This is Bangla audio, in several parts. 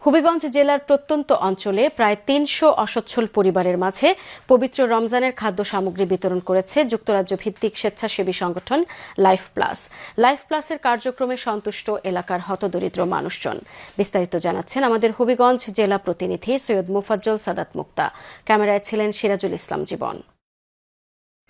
হবিগঞ্জ জেলার প্রত্যন্ত অঞ্চলে প্রায় ৩০০ অসচ্ছল পরিবারের মাঝে পবিত্র রমজানের খাদ্য সামগ্রী বিতরণ করেছে যুক্তরাজ্য ভিত্তিক স্বেচ্ছাসেবী সংগঠন লাইফ প্লাস। লাইফ প্লাসের কার্যক্রমে সন্তুষ্ট এলাকার হতদরিদ্র মানুষজন। বিস্তারিত জানাচ্ছেন আমাদের হবিগঞ্জ জেলা প্রতিনিধি সৈয়দ মুফাজ্জল সাদাত মুক্তা। ক্যামেরায় ছিলেন সিরাজুল ইসলাম জীবন।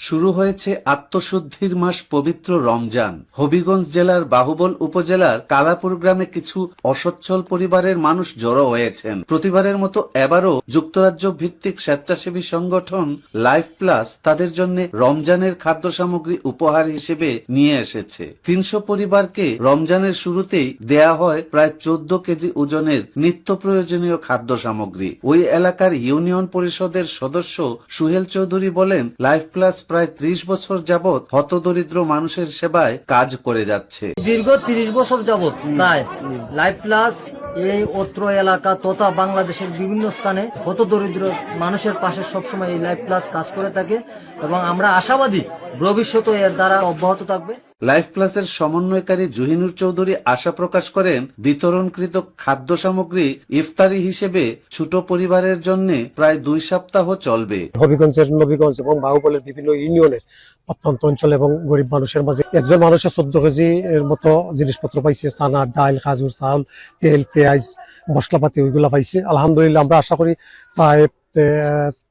শুরু হয়েছে আত্মশুদ্ধির মাস পবিত্র রমজান। হবিগঞ্জ জেলার বাহুবল উপজেলার কালাপুর গ্রামে কিছু অসচ্ছল পরিবারের মানুষ জড়ো হয়েছেন। প্রতিবারের মতো এবারও যুক্তরাজ্য ভিত্তিক স্বেচ্ছাসেবী সংগঠন লাইফ প্লাস তাদের জন্য রমজানের খাদ্য সামগ্রী উপহার হিসেবে নিয়ে এসেছে। ৩০০ পরিবারকে রমজানের শুরুতেই দেয়া হয় প্রায় 14 কেজি ওজনের নিত্য প্রয়োজনীয় খাদ্য সামগ্রী। ওই এলাকার ইউনিয়ন পরিষদের সদস্য সুহেল চৌধুরী বলেন, লাইফ প্লাস প্রায় 30 বছর যাবৎ হতদরিদ্র মানুষের সেবায় কাজ করে যাচ্ছে। দীর্ঘ 30 বছর যাবৎ প্রায় লাইফ প্লাস এই অত্র এলাকা তথা বাংলাদেশের বিভিন্ন স্থানে হতদরিদ্র মানুষের পাশে সবসময় এই লাইফ প্লাস কাজ করে থাকে এবং আমরা আশাবাদী ভবিষ্যতে এর দ্বারা অব্যাহত থাকবে। লাইফ প্লাসের সমন্বয়কারী জহিনুর চৌধুরী আশা প্রকাশ করেন, বিতরণকৃত খাদ্য সামগ্রী ইফতারি হিসেবে ছোট পরিবারের জন্য প্রায় 2 সপ্তাহ চলবে। হবিগঞ্জের নবীগঞ্জ এবং বাহুবলের বিভিন্ন ইউনিয়নের প্রত্যন্ত অঞ্চল এবং গরিব মানুষের মাঝে একজন মানুষের 14 কেজি এর মতো জিনিসপত্র পাইছে। চানা, ডাল, খাজুর, চাউল, তেল, পেঁয়াজ, মশলাপাতি ওইগুলা পাইছে। আলহামদুলিল্লাহ আমরা আশা করি প্রায়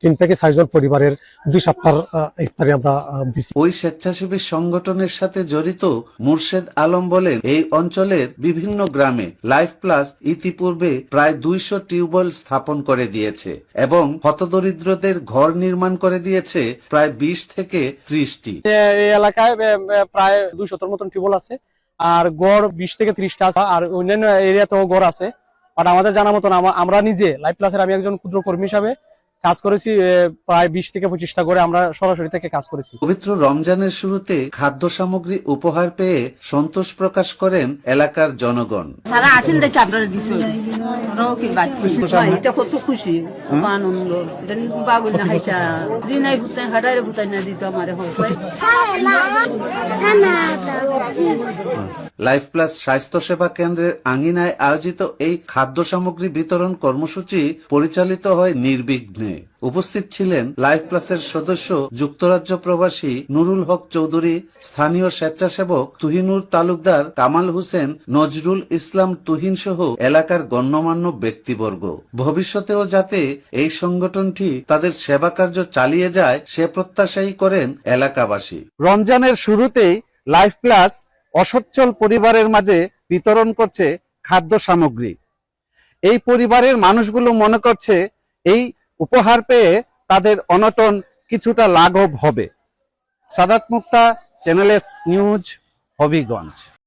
3 থেকে 4 জন পরিবারের 2 সপ্তাহ ইফতারি আমরা দিচ্ছি। ওই স্বেচ্ছাসেবী সংগঠনের সাথে জড়িত মুর্শেদ আলম বলেন, এই অঞ্চলের বিভিন্ন গ্রামে লাইফ প্লাস ইতিপূর্বে প্রায় 200 টিউবওয়েল স্থাপন করে দিয়েছে এবং হতদরিদ্রদের ঘর নির্মাণ করে দিয়েছে প্রায় 20 থেকে 30টি। এই এলাকায় প্রায় 200 মতন টিউবওয়েল আছে, আর গড় 20 থেকে 30টা আছে, আর অন্যান্য এরিয়াতেও গড় আছে। আর আমাদের জানা মতন আমরা নিজে লাইফ প্লাসের আমি একজন ক্ষুদ্র কর্মী হিসাবে কাজ করেছি। প্রায় 20 থেকে 25টা করে আমরা সরাসরি থেকে কাজ করেছি। পবিত্র রমজানের শুরুতে খাদ্য সামগ্রী উপহার পেয়ে সন্তোষ প্রকাশ করেন এলাকার জনগণ। তারা আসেন দেখে আপনারা দিচ্ছেন, এটা কত খুশি, আনন্দ। বাগুল না খাইছা দিনাই ভুতাই হাটারে ভুতাই না দিত আমার লাইফ প্লাস স্বাস্থ্য সেবা কেন্দ্রের আঙিনায় আয়োজিত এই খাদ্য সামগ্রী বিতরণ কর্মসূচি পরিচালিত হয় নির্বিঘ্নে। উপস্থিত ছিলেন লাইফ প্লাসের সদস্য যুক্তরাজ্য প্রবাসী নুরুল হক চৌধুরী, স্থানীয় স্বেচ্ছাসেবক তুহিনুর তালুকদার, কামাল হোসেন, নজরুল ইসলাম তুহিন সহ এলাকার গণ্যমান্য ব্যক্তিবর্গ। ভবিষ্যতেও যাতে এই সংগঠনটি তাদের সেবা কার্য চালিয়ে যায় সে প্রত্যাশাই করেন এলাকাবাসী। রমজানের শুরুতেই লাইফ প্লাস অসচ্ছল পরিবারের মাঝে বিতরণ করছে খাদ্য সামগ্রী। এই পরিবারের মানুষগুলো মনে করছে এই উপহার পেয়ে তাদের অনটন কিছুটা লাঘব হবে। সাদাত মুক্তা, চ্যানেল এস নিউজ, হবিগঞ্জ।